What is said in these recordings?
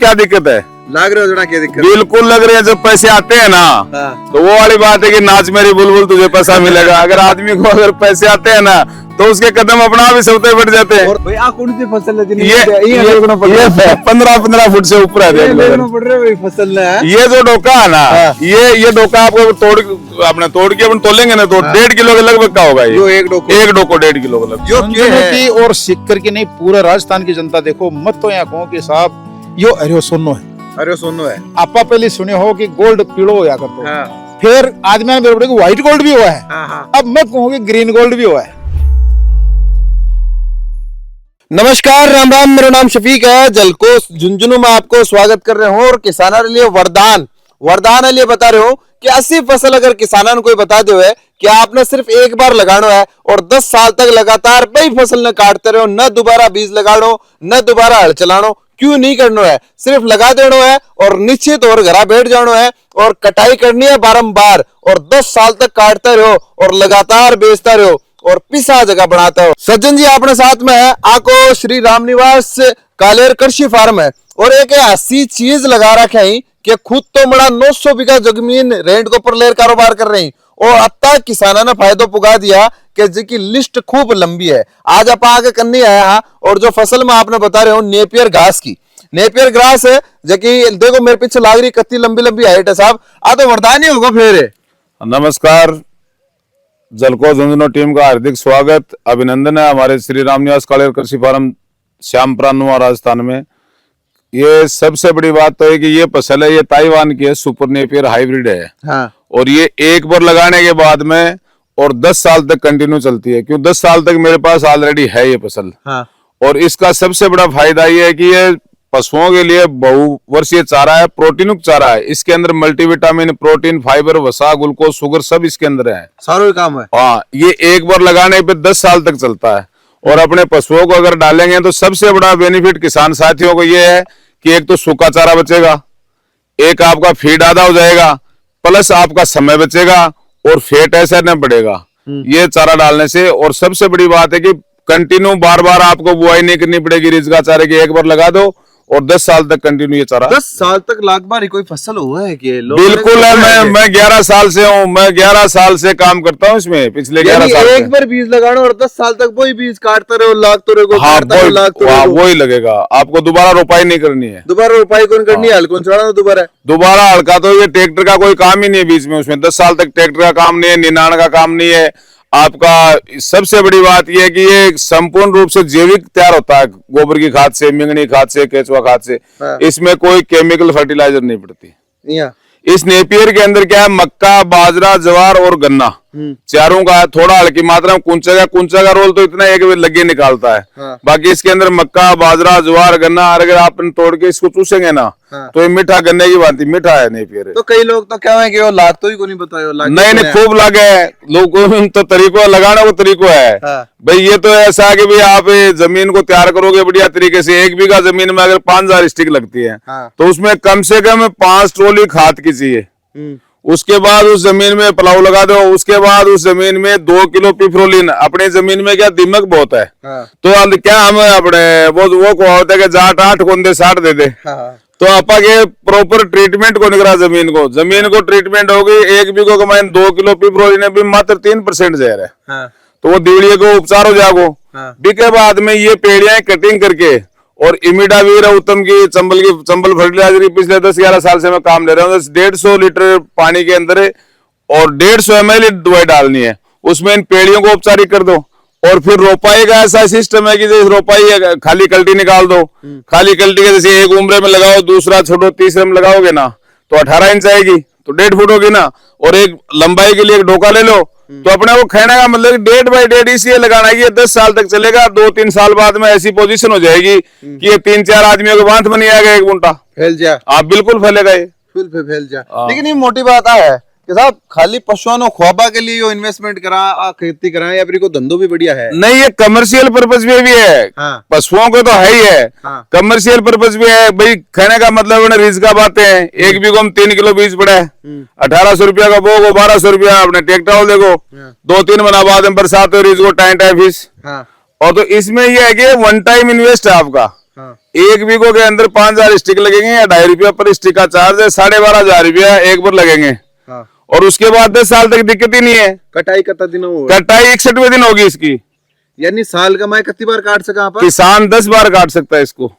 क्या दिक्कत है? लाग रहे हो जोड़ा, क्या दिक्कत? बिल्कुल लग रहे हैं। जब पैसे आते हैं ना तो वो वाली बात है कि नाच मेरी बुलबुल तुझे पैसा मिलेगा। अगर आदमी को अगर पैसे आते हैं ना तो उसके कदम अपना भी सबते बढ़ जाते हैं। और भाई आ कौन सी फसल है? ये 15-15 फुट से ऊपर है, देख लो। पड़ रहे भाई फसल ने। ये जो डोका है ना, ये डोका आपको तोड़ के अपन तोलेंगे ना तो 1.5 किलो के लगभग का होगा। ये एक डोको 1.5 किलो का लगभग। की और सीकर की नहीं, पूरा राजस्थान की जनता देखो मत तो यहाँ कहो कि साहब यो अरे सोनो है, अरे सोनो है। आपा पहले सुने हो कि गोल्ड पीड़ो होया करतो, फिर आदमी ने मेरे को व्हाइट गोल्ड भी हुआ है, अब मैं कहूँ ग्रीन गोल्ड भी हुआ है। नमस्कार, राम राम, मेरा नाम शफीक है। जलकोस झुंझुनू में आपको स्वागत कर रहे हो और किसानों के लिए वरदान लिए बता रहे हो कि 80 फसल अगर किसानों को कोई बता दो है कि आपने सिर्फ एक बार लगाना है और 10 साल तक लगातार कई फसल ने काटते रहो, न दोबारा बीज लगानो न दोबारा हल चलानो, क्यों नहीं करना है, सिर्फ लगा देना है और निश्चित और घरा बैठ जाना है और कटाई करनी है बारंबार और 10 साल तक काटते रहो और लगातार बेचता रहो और पिसा जगह बनाता हो। सज्जन जी अपने साथ में है, आको श्री राम निवास कालेर कृषि फार्म है और एक ऐसी चीज लगा रखे हैं कि खुद तो बड़ा 900 बीघा जमीन रेंट के ऊपर लेर कारोबार कर रहे हैं और अब तक किसानों ने फायदा पुगा दिया कि जिसकी लिस्ट खूब लंबी है। आज आप आगे करनी है और जो फसल में आपने बता रहे हो नेपियर घास की, नेपियर ग्रास है जबकि देखो मेरे पीछे लाग रही कितनी लंबी लंबी हाइट है साहब। आ तो वरदान ही होगा फिर। नमस्कार, जलकोस झुंझुनू टीम का हार्दिक स्वागत अभिनंदन है हमारे श्री राम निवास कालेर कृषि फार्म श्यामपुरा राजस्थान में। ये सबसे बड़ी बात तो है कि ये फसल है, ये ताइवान की है, सुपर नेपियर हाइब्रिड है। हाँ। और ये एक बार लगाने के बाद में और 10 साल तक कंटिन्यू चलती है। क्यों 10 साल तक मेरे पास ऑलरेडी है ये फसल। हाँ। और इसका सबसे बड़ा फायदा ये है कि ये पशुओं के लिए बहुवर्षीय चारा है, प्रोटीन युक्त चारा है। इसके अंदर मल्टीविटामिन, प्रोटीन, फाइबर, वसा, ग्लूकोज, शुगर सब इसके अंदर है, सारा काम है। हाँ, ये एक बार लगाने पे 10 साल तक चलता है। और अपने पशुओं को अगर डालेंगे तो सबसे बड़ा बेनिफिट किसान साथियों को ये है कि एक तो सूखा चारा बचेगा, एक आपका फीड आधा हो जाएगा, प्लस आपका समय बचेगा और फेट ऐसा न बढ़ेगा ये चारा डालने से। और सबसे बड़ी बात है कि कंटिन्यू बार बार आपको बुआई नहीं करनी पड़ेगी रिजगा चारे की, एक बार लगा दो और 10 साल तक कंटिन्यू ये चारा। 10 साल तक लागबार कोई फसल हुआ है कि बिल्कुल है। मैं 11 साल से हूँ, मैं 11 साल से काम करता हूँ इसमें, पिछले 11 साल। एक बार बीज लगाना और 10 साल तक वही बीज काटते रहो, लागते रहो। हाँ, वही लगेगा, आपको दोबारा रोपाई नहीं करनी है। दोबारा रोपाई कौन करनी है? हल कौन चढ़ाना दोबारा हल्का तो ये ट्रैक्टर का कोई काम ही नहीं है बीच में, उसमें 10 साल तक ट्रैक्टर का काम नहीं है, निनाण का काम नहीं है आपका। सबसे बड़ी बात यह है कि ये संपूर्ण रूप से जैविक तैयार होता है, गोबर की खाद से, मिंगनी खाद से, केचुआ खाद से। हाँ। इसमें कोई केमिकल फर्टिलाइजर नहीं पड़ती। इस नेपियर के अंदर क्या है, मक्का, बाजरा, ज्वार और गन्ना चारों का थोड़ा हल्की मात्रा में कुंचा का रोल तो इतना एक लगे निकालता है। हाँ। बाकी इसके अंदर मक्का, बाजरा, ज्वार, गन्ना अगर आप तोड़ के इसको चूसेंगे ना, हाँ, तो ये मीठा गन्ने की बात, मीठा है नेपियर। तो कई लोग तो क्या है कि वो लाग तो ही को नहीं बताया, नहीं खूब लागे है लोगों तो तरीको लगाने को तरीको है। हाँ। भाई ये तो ऐसा है कि भाई आप जमीन को तैयार करोगे बढ़िया तरीके से, 1 बीघा जमीन में अगर 5000 स्टिक लगती है। हाँ। तो उसमें कम से कम 5 ट्रॉली खाद की चाहिए। उसके बाद उस जमीन में प्लाव लगा दो, उसके बाद उस जमीन में 2 किलो पिफ्रोलिन। अपने जमीन में क्या दिमक बहुत है। हाँ। तो क्या हम अपने वो को होता है कि जाट 8 कोंदे 60 दे दे। हाँ। तो आपा के प्रॉपर ट्रीटमेंट को निकला जमीन को ट्रीटमेंट होगी। 1 बीघो कमाए 2 किलो पिफ्रोलिन है भी मात्र 3% जहर है। हाँ। तो वो दिवड़िए को उपचार हो जाएगा। हाँ। बीके बाद में ये पेड़ियां कटिंग करके और इमिडावीर उत्तम की चंबल फर्टिलाइजर पिछले 10-11 साल से मैं काम ले रहा हूँ। 150 लीटर पानी के अंदर और 150 ml दवाई डालनी है, उसमें इन पेड़ियों को उपचारित कर दो। और फिर रोपाई का ऐसा सिस्टम है कि जैसे रोपाई खाली कल्टी निकाल दो, खाली कल्टी के जैसे एक उम्र में लगाओ, दूसरा छोड़ो, तीसरे में लगाओगे ना तो 18 इंच आएगी तो 1.5 फुट होगी ना। और एक लंबाई के लिए एक डोका ले लो तो अपने को खेने का मतलब 1.5 बाई 1.5 इसलिए लगाना है कि 10 साल तक चलेगा। 2-3 साल बाद में ऐसी पोजीशन हो जाएगी कि ये 3-4 आदमियों के बांध में नहीं आएगा, 1 गुंटा फैल जाए। आप बिल्कुल फैलेगा ये, फैल जाए। लेकिन ये मोटी बात है कि साहब खाली पशुओं को ख्वाबा के लिए इन्वेस्टमेंट करा, खेती करा या फिर को धंधो भी बढ़िया है। नहीं, ये कमर्शियल पर्पज में भी है। हाँ। पशुओं को तो है ही है। हाँ। कमर्शियल पर्पज भी है भाई, खाने का मतलब रिज का बातें हैं। 1 बीघो में 3 किलो बीज पड़ा है, 1800 रुपया का बोगो, 1200 रुपया अपने ट्रैक्टर देखो। 2-3 महीना बाद में बरसात हो रिज को टाइम फीस। और तो इसमें यह है कि 1 टाइम इन्वेस्ट है आपका। हाँ। 1 बीघो के अंदर 5000 स्टिक लगेंगे या 2.5 रुपया पर स्टिक का चार्ज है, 12,500 रुपया एक बार लगेंगे। हाँ। और उसके बाद 10 साल तक दिक्कत ही नहीं है। कटाई कितना दिन हो? कटाई 61वें दिन होगी इसकी। यानी साल का मैं कितनी बार काट सका? किसान 10 बार काट सकता है इसको।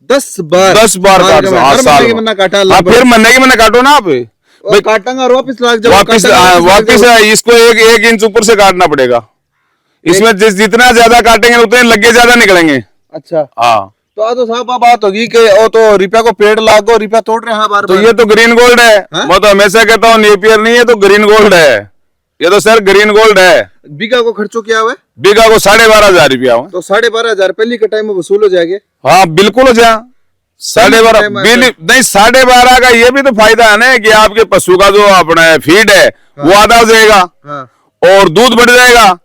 10 बार? 10 बार काट सकता है साल में। फिर महीने की मैंने काटो ना आप भाई, काटेंगे और वापिस लाग जाओ। वापिस इसको 1 इंच ऊपर से काटना पड़ेगा। इसमें जितना ज्यादा काटेंगे उतने लगे ज्यादा निकलेंगे। अच्छा। हाँ, तो साहब बात होगी कि वो तो रुपया को पेड़ लागो, रुपया तोड़ रहे हैं बार तो ये तो ग्रीन गोल्ड है। मैं तो हमेशा कहता हूँ नेपियर नहीं है तो ग्रीन गोल्ड है। ये तो सर ग्रीन गोल्ड है। बीघा को खर्चो क्या हुआ? बीघा को 12,500 रुपया हुआ। तो 12,500 पहली कटाई में वसूल हो जाएंगे? हाँ बिल्कुल हो जाए। 12,500 नहीं, 12,500 का ये भी तो फायदा है ना कि आपके पशु का जो अपना फीड है वो आधा हो जाएगा और दूध बढ़ जाएगा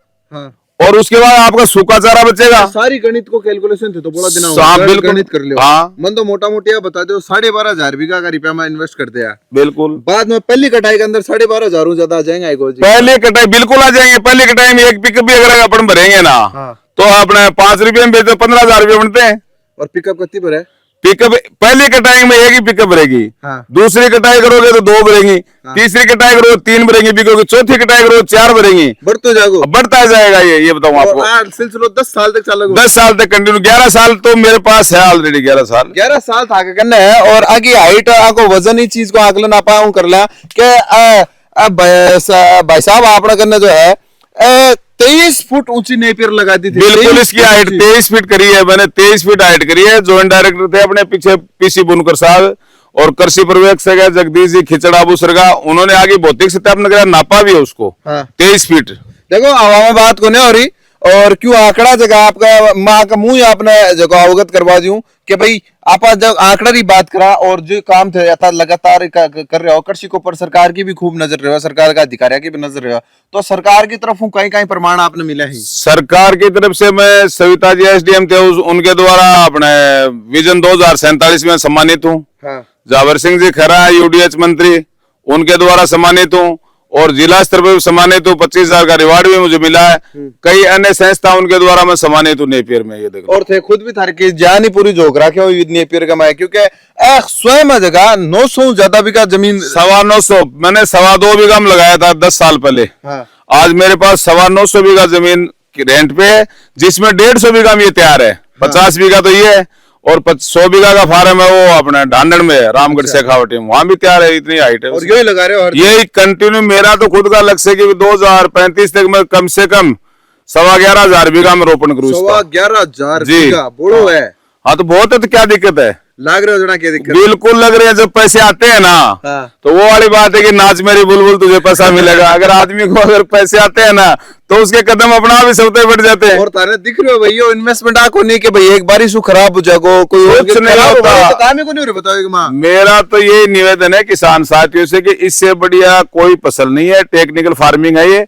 और उसके बाद आपका सूखा चारा बचेगा। सारी गणित को कैलकुलेशन थे तो बड़ा दिन बिल्कुल गणित कर लियो। हाँ, मन तो मोटा मोटी बता दो 12,500 बीघा का रुपया में इन्वेस्ट कर दिया। बिल्कुल। बाद में पहली कटाई के अंदर 12,500 ज्यादा आ जाएंगे। पहली कटाई बिल्कुल आ जाएंगे। पहली कटाई में 1 पिकअप भी अगर अपन भरेंगे ना तो अपने 5 रुपये में बेचते 15,000 रुपये बनते हैं। और पिकअप कितनी पर है? पिकअप पहली कटाई में 1 ही पिकअप भरेगी। दूसरी कटाई करोगे तो 2 भरेंगी। तीसरी कटाई करोगे 3 भरेंगी बिकोगी। चौथी कटाई करोगे 4 भरेंगी। बढ़ता जाएगा। ये बताऊं आपको सिलसिला 10 साल तक चलेगा। 10 साल तक कंटिन्यू। 11 साल तो मेरे पास है ऑलरेडी। 11 साल था करना है। और आगे हाइट आपको वजन ही चीज को आकलन आप कर लिया कि भाई साहब आपने करना जो है 23 फुट ऊंची नेपियर लगा दी थी। बिल्कुल। इसकी हाइट 23 फीट करी है मैंने। 23 फीट हाइट करी है। जॉइंट डायरेक्टर थे अपने पीछे पीसी बुनकर साहब और कृषि पर्यवेक्षक है जगदीश जी खिचड़ा बुसरगा। उन्होंने आगे भौतिक सत्यापन कराया, नापा भी है उसको। 23 फीट। देखो हवा में बात को नहीं हो रही और क्यों आंकड़ा जगह आपका माँ का मुंह आपने जगह अवगत करवा दूं कि भाई आप जब आंकड़ा की बात करा और जो काम थे लगातार कर रहे हो कृषि के ऊपर सरकार की भी खूब नजर रहे, सरकार का अधिकारियों की भी नजर रहे, तो सरकार की तरफ कहीं कहीं प्रमाण आपने मिला है? सरकार की तरफ से मैं सविता जी एसडीएम थे उनके द्वारा अपने विजन 2047 में सम्मानित हूँ। जावर सिंह जी खरा यूडीएच मंत्री उनके द्वारा सम्मानित हूँ और जिला स्तर पर सम्मानित हूँ। 25,000 का रिवार्ड भी मुझे मिला है। कई अन्य संस्था उनके द्वारा मैं सम्मानित हूँ नेपियर में। ये देखो और थे खुद भी थारे की जान ही पूरी झोंक रखे हो नेपियर का मैं, क्योंकि स्वयं जगह 900 ज्यादा बीघा जमीन 925 मैंने 2.25 बीघा में लगाया था 10 साल पहले। आज मेरे पास 925 बीघा जमीन रेंट पे है जिसमें 150 बीघा में ये तैयार है। 50 बीघा तो ये है और 100 बीघा का फार्म है वो अपना ढांडन में रामगढ़ शेखावटी में, वहां भी तैयार है। इतनी हाइट है और यही लगा रहे हो? यही कंटिन्यू। मेरा तो खुद का लक्ष्य है कि 2035 तक मैं कम से कम 11,500 बीघा में रोपण करूँ। 11,500 बीघा बड़ो है। हाँ तो बहुत है, तो क्या दिक्कत है? लग रहे हो जना क्या दिक्कत? बिल्कुल लग रही है। जब पैसे आते हैं ना तो वो वाली बात है कि नाच मेरी बुलबुल तुझे पैसा मिलेगा। अगर आदमी को अगर पैसे आते हैं ना तो उसके कदम अपना भी सबसे बढ़ जाते हैं। और तारे दिख रहे हो भैया इन्वेस्टमेंट आको नहीं कि भाई एक बार ही खराब हो जाएगा कोई और नहीं बताओ। मेरा तो यही निवेदन है किसान साथियों से कि इससे बढ़िया कोई फसल नहीं है। टेक्निकल फार्मिंग है ये।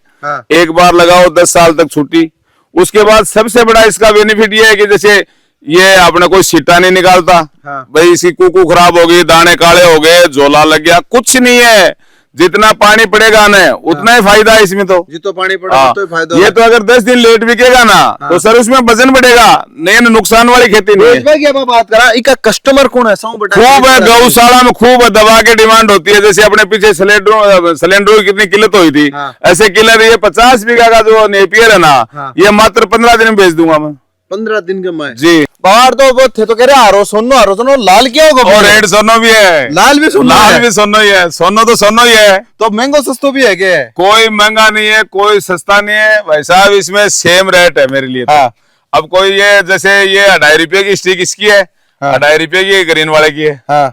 एक बार लगाओ 10 साल तक छुट्टी। उसके बाद सबसे बड़ा इसका बेनिफिट ये है कि जैसे ये अपने कोई सीटा नहीं निकालता। भाई इसकी कुकू खराब हो गई, दाने काले हो गए, झोला लग गया, कुछ नहीं है। जितना पानी पड़ेगा ना उतना ही फायदा है इसमें। तो जितना पानी पड़ेगा तो फायदा। ये तो अगर 10 दिन लेट बिकेगा ना तो सर उसमें वजन बढ़ेगा। नहीं नुकसान वाली खेती नहीं है। बात करा इनका कस्टमर कौन है? खूब है गौशाला में, खूब दवा की डिमांड होती है। जैसे अपने पीछे सिलेंडर की कितनी किल्लत हुई थी ऐसे किल्लत ये 50 बीघा का जो नेपियर है ना ये मात्र 15 दिन में बेच दूंगा मैं। 15 दिन का मैं जी। बाहर तो वो थे तो कह रहे हारो सोनो लाल क्या होगा? और रेड सोनो भी है। लाल भी सोनो ही है। सोनो तो सोनो ही है। तो महंगो सस्तो भी है क्या? कोई महंगा नहीं है, कोई सस्ता नहीं है भाई साहब। इसमें सेम रेट है मेरे लिए। अब कोई ये जैसे ये 2.5 रुपये की स्टिक इसकी है, 2.5 रुपये की ग्रीन वाले की है।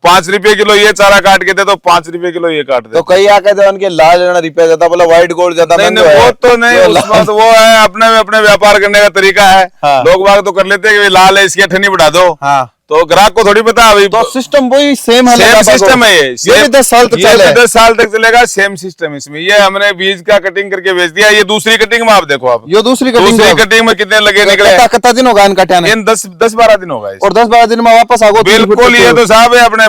5 रुपए किलो ये चारा काट के दे तो 5 रुपए किलो ये काट दे। तो कई आके थे उनके लाल रुपया ज्यादा बोला व्हाइट गोल्ड ज्यादा। नहीं वो तो नहीं, उसमें तो वो है अपने व्यापार करने का तरीका है। लोग बाग तो कर लेते हैं कि लाल है इसकी अठन्नी बढ़ा दो। तो ग्राहक को थोड़ी पता है। तो सिस्टम वही सेम है। सेम सिस्टम है ये भी 10 साल तक चलेगा। 10 साल तक चलेगा। सेम सिस्टम इसमें। ये हमने बीज का कटिंग करके बेच दिया। ये दूसरी कटिंग में आप देखो। आप ये दूसरी कटिंग में कितने लगे निकले? कितना दिन होगा इनका? 10-12 दिन होगा। और 10-12 दिन में वापस आओ? बिल्कुल। ये तो साहब है अपने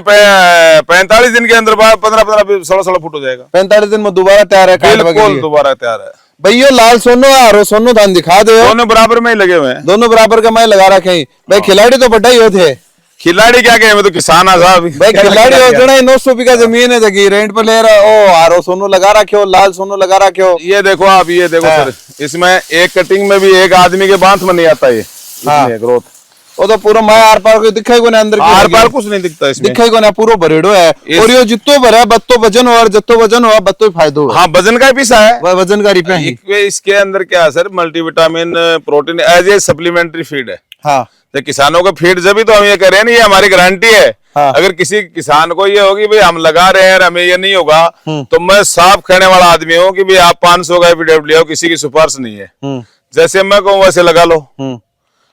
45 दिन के अंदर 15-16 फुट हो जाएगा। 45 दिन में दोबारा तैयार है? बिल्कुल दोबारा तैयार है। भाई यो लाल सोनो और सोनो धान दिखा दो, दोनों बराबर में ही लगे हुए हैं, दोनों बराबर का मैं लगा रखे हैं भाई। खिलाड़ी तो बड़ा ही होते, खिलाड़ी क्या कहे, मैं तो किसान साहब भाई खिलाड़ी होते ना। 900 बीघा जमीन है जगी रेंट पर ले रहा ओ आरो सोनो लगा रखे हो, लाल सोनो लगा रखे हो। ये देखो आप, ये देखो सर, इसमें एक कटिंग में भी एक आदमी के बांध में नहीं आता ये ग्रोथ। वो तो पूरा मैं आर पार को दिखाई को ना, अंदर आर पार कुछ नहीं दिखता इसमें, दिखाई को ना, पूरा भरेड़ो है। और यो जितो भरा बत्तो वजन हो और जितो वजन हो बत्तो फायदो है। हाँ, वजन का ही पीसा है, वजन का रिपे है। इसके अंदर क्या है sir, multivitamin protein as a supplementary feed है। हाँ, तो किसानों को फीड जब भी तो हम ये कह रहे हैं ना, ये हमारी गारंटी है। हाँ। अगर किसी किसान को ये होगी भाई हम लगा रहे हैं हमें ये नहीं होगा, तो मैं साफ कहने वाला आदमी हूँ कि भाई आप 500 का एफिडेविट ले आओ, किसी की सिफारिश नहीं है। जैसे मैं कहूँ वैसे लगा लो।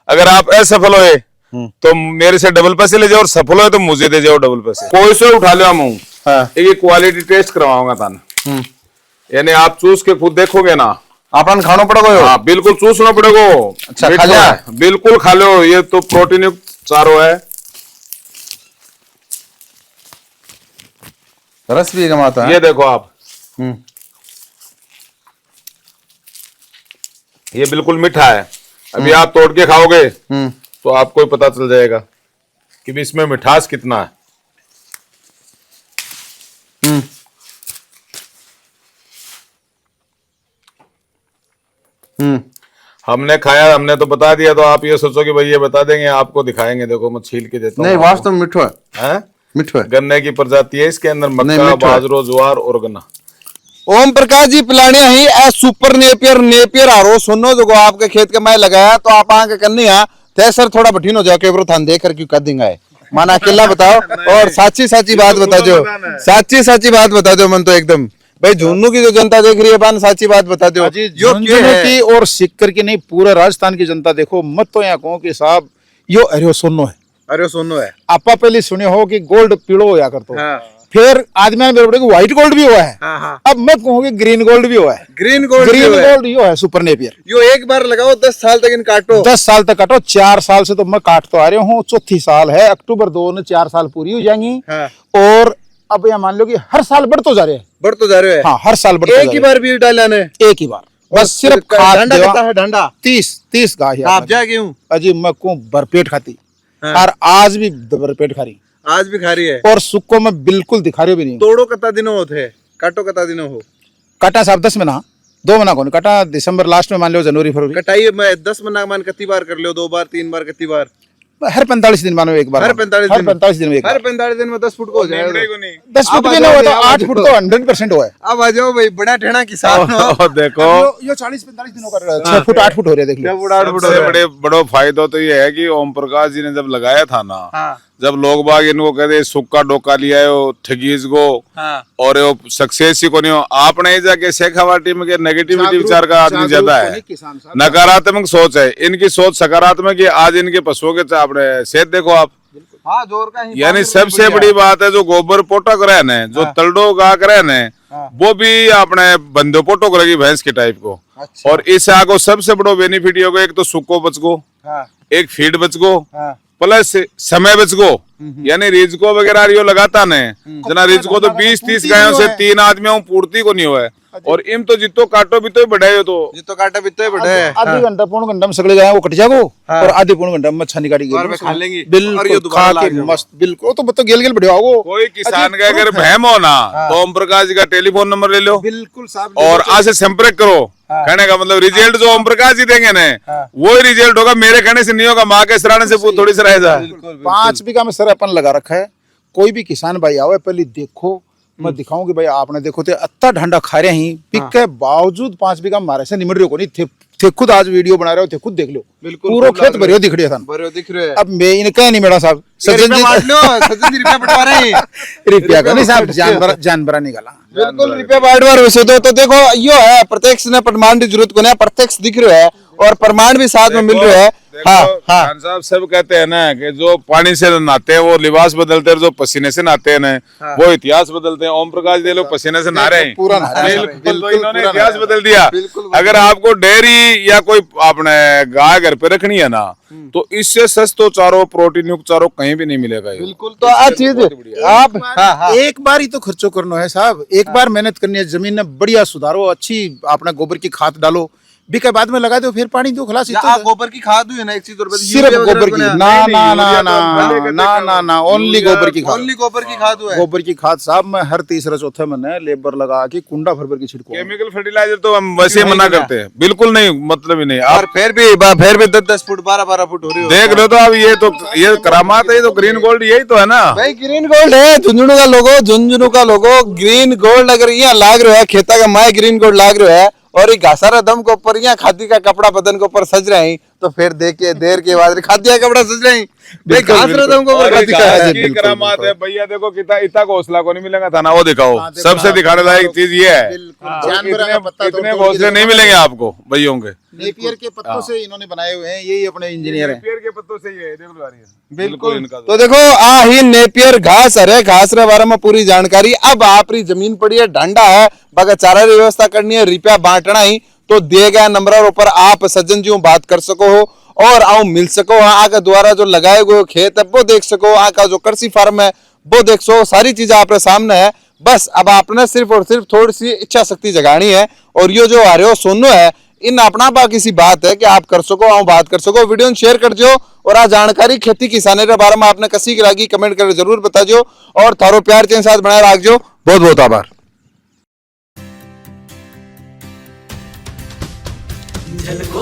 अगर आप असफल हुए तो मेरे से डबल पैसे ले जाओ, और सफल हुए तो मुझे दे जाओ डबल पैसे। कोई से उठा लो हम एक क्वालिटी टेस्ट करवाऊंगा तान, यानी आप चूस के खुद देखोगे ना, अपन खानो पड़ेगा। हाँ बिल्कुल चूसना पड़ेगा। अच्छा, खा लिया? बिल्कुल खा लो, ये तो प्रोटीन युक्त चारों है। रस भी कमाता है। ये देखो आप, ये बिल्कुल मीठा है। अभी आप तोड़ के खाओगे तो आपको ही पता चल जाएगा कि भी इसमें मिठास कितना है। हमने खाया, हमने तो बता दिया, तो आप ये सोचो कि भाई ये बता देंगे, आपको दिखाएंगे। देखो मैं छील के देता हूँ। नहीं, वास्तव में मीठा है, मीठा है। गन्ने की प्रजाति है इसके अंदर, मक्का, बाजरो, ज्वार और गन्ना। ओम प्रकाश जी पिलाने ही ए सुपर नेपियर नेपियर आरो सुनो जो आपके खेत के मैं लगाया, तो आप आके करनी है थे सर थोड़ा बठीन हो जाओ के थान देख कर क्यों कर देंगे है माना अकेला बताओ। और साची साची बात बता दो, साची साची बात बता दो मन तो एकदम भाई। झुन्नू की जो जनता देख रही है बान, साची बात बता दो। झुंझुनू की और सिक्कर की नहीं, पूरे राजस्थान की जनता देखो मत तो यहाँ कहूँ कि साहब यो अरे सोनो है, अरे सोनो है। आपा पहले सुने हो कि गोल्ड पीड़ो होया करतो, फिर आदमी ने व्हाइट गोल्ड भी हुआ है। अब मैं कहूँगी ग्रीन गोल्ड भी हुआ है। ग्रीन गोल्ड यो है सुपर नेपियर। यो एक बार लगाओ 10 साल तक इन काटो, 10 साल तक काटो। 4 साल से तो मैं काटतो आ रहा हूँ, चौथी साल है, अक्टूबर 2 में 4 साल पूरी हो जाएंगी। और अब यह मान लो कि हर साल बढ़ तो जा रहे हैं, बढ़ तो जा रहे हैं। हाँ, हर साल बढ़। एक ही बार बीज डाला ने, एक ही बार बस सिर्फ डंडा कितना है? डंडा 30 गाय आप जा क्यों अजी मैं को भरपेट खाती, और आज भी भरपेट खा रही, आज भी खा रही है। और सुक्को में बिल्कुल दिखा रही भी नहीं। तोड़ो कता दिनों होते, काटो कता दिनों हो। काटा साहब 10 महीना, 2 महीना कौन काटा, दिसंबर लास्ट में मान लो, जनवरी फरवरी। कटाई में 10 महीना मान कितनी बार कर लो, 2 बार 3 बार कितनी बार? हर 45 दिन मानो एक बार। हर 45 दिन में एक बार। हर 45 दिन में 10 फुट को हो जाएगा। 10 फुट भी नहीं हुआ तो 8 फुट तो 100% हुआ है। अब आ जाओ भाई, बड़ा ठेना किसान हो। देखो यो 40-45 दिनों का 6 फुट 8 फुट हो रहा है, देख लो। सबसे बड़ो फायदा तो ये है कि ओम प्रकाश जी ने जब लगाया था ना, जब लोग बाग इनको कहते सुक्का डोका लिया है ठगीज को, और सक्सेस ही को नहीं हो, आपने जाके शेखावाटी में नेगेटिविटी विचार का आदमी ज्यादा है, नकारात्मक सोच है। इनकी सोच सकारात्मक है। आज इनके पशुओं के आपने सेहत देखो आप, जोर का ही यानी सबसे बड़ी बात है जो गोबर पोटक रहे न, जो तलडो गाक रहे न, वो भी आपने बंदो पोटो करेगी भैंस के टाइप को। और इससे आगो सबसे बड़ो बेनिफिट होगा, एक तो सुक्को बच गो, एक फीड बच गो, प्लस समय बच गो। यानी रिजको वगैरह रियो लगाता ने जना, रिजको तो 20-30 गायों से 3 आदमियों पूर्ति को नहीं हुआ। और इम तो जितो काटो भी तो बढ़े हो, तो जितो काटा भी तो बढ़े। आधी घंटा पौन घंटा में सगले गाय वो कट जागो, और आधे पौन घंटा में छानी काटी गई खा लेंगी, बिल्कुल खा के मस्त, बिल्कुल। तो मतलब गेल बढ़िया होगो। कोई किसान का अगर भैम हो ना, तो ओम प्रकाश जी का टेलीफोन नंबर ले लो, बिल्कुल साहब, और आज से संपर्क करो। कहने का मतलब रिजल्ट जो ओम प्रकाश जी देंगे ना, वो ही रिजल्ट होगा, मेरे कहने से नहीं होगा, माँ के सराहने से थोड़ी सी रह जाए। 5 बीघा में सर अपन लगा रखा है। कोई भी किसान भाई आओ पहले देखो, मैं दिखाऊं कि भाई आपने देखो थे अत्ता ढंडा खा रहे ही पिक के बावजूद 5 बीघा मारे से निमड़ रहे को नहीं थे खुद आज वीडियो बना रहे हो थे, खुद देख लो, पूरा खेत भरियो दिख रहा था। अब मैं इनका नहीं मेरा साहब सज्जन जी रुपया बंटवा रहे हैं, रुपया का नहीं साहब, जानवर निकाला बिल्कुल रुपया बांटवार वैसे तो देखो यो है प्रत्यक्ष ने प्रमाण की जरूरत को नहीं, प्रत्यक्ष दिख रहा है और प्रमाण भी साथ में मिल रहा है। हाँ, हाँ। खान साहब सब कहते हैं ना कि जो पानी से नहाते हैं वो लिबास बदलते हैं, जो पसीने से नहाते हैं ना वो इतिहास बदलते हैं। ओम प्रकाश जी लोग पसीने से नहा रहे हैं, पूरा नहा रहे हैं। बिल्कुल, तो इन्होंने पूरा इतिहास बदल दिया। अगर आपको डेयरी या कोई आपने गाय घर पे रखनी है ना तो इससे सस्तो चारो, प्रोटीन युक्त चारो कहीं भी नहीं मिलेगा ये। बिल्कुल। तो आ चीज आप एक बार ही तो खर्चो करना है साहब, एक बार मेहनत करनी है, जमीन में बढ़िया सुधारो, अच्छी अपना गोबर की खाद डालो, बिके बाद में लगा दो, फिर पानी दो, खलास। आप गोबर की खाद हुई है ना एक चीज और बता, सिर्फ यूरिया गोबर वगैरह की, बनाया? ना ना ना यूरिया ना तो पहले ना कहते ना ना, ओनली यूरिया, गोबर की खाद। ओनली गोबर की खाद हुआ है। गोबर की खाद साहब, मैं हर तीसरे चौथे महीने लेबर लगा के कुंडा भर भर के छिड़को। केमिकल फर्टिलाइजर तो हम वैसे ही मना करते हैं, बिल्कुल नहीं, मतलब ही नहीं। आप और फिर भी 10-10 फुट 12-12 फुट हो रही हो। देख रहे हो तो अब ये करामात है, ये तो ग्रीन गोल्ड यही तो है ना भाई ग्रीन गोल्ड है, झुंझुनू का लोगो, झुंझुनू का लोगो ग्रीन गोल्ड। अगर यहाँ लाग रहा है खेता का माय ग्रीन गोल्ड लाग रहा है और ये घासारा दम के ऊपर यहाँ खादी का कपड़ा बदन के ऊपर सज रहे हैं, तो फिर देखिए देर के बाद खादी का कपड़ा सज रहे हैं, घासरा दम के ऊपर खादी का है। की करामात है भैया। देखो कितना इतना घोंसला को नहीं मिलेगा था ना, वो दिखाओ। सबसे दिखाने लायक चीज ये है, इतने घोंसले नहीं मिलेंगे आपको भैयों के। नेपियर के पत्तों से इन्होंने बनाए हुए हैं, यही अपने इंजीनियर हैं। पेड़ के पत्तों से ये देख लो, बिल्कुल। इनका तो देखो आ ही नेपियर घास है, घास रे बारे में पूरी जानकारी। अब आपरी जमीन पड़ी है, ढंडा है, बाकी चारा की व्यवस्था करनी है, रुपया बांटना ही, तो दिए गए नंबर ऊपर आप सज्जन जी बात कर सको हो और आओ मिल सको। आके द्वारा जो लगाए गए खेत है वो देख सको, आका जो कृषि फार्म है वो देख सको, सारी चीजें आपके सामने है। बस अब आपने सिर्फ और सिर्फ थोड़ी सी इच्छा शक्ति जगानी है। और ये जो आ रहे हो सोनो है, इन अपना बाकी सी बात है कि आप कर सको, आओ बात कर सको, वीडियो शेयर कर दो। और आ जानकारी खेती किसानी के बारे में आपने कसी की लागी कमेंट कर जरूर बता दो। और थारो प्यार के साथ बनाए रख दो। बहुत बहुत आभार। झलको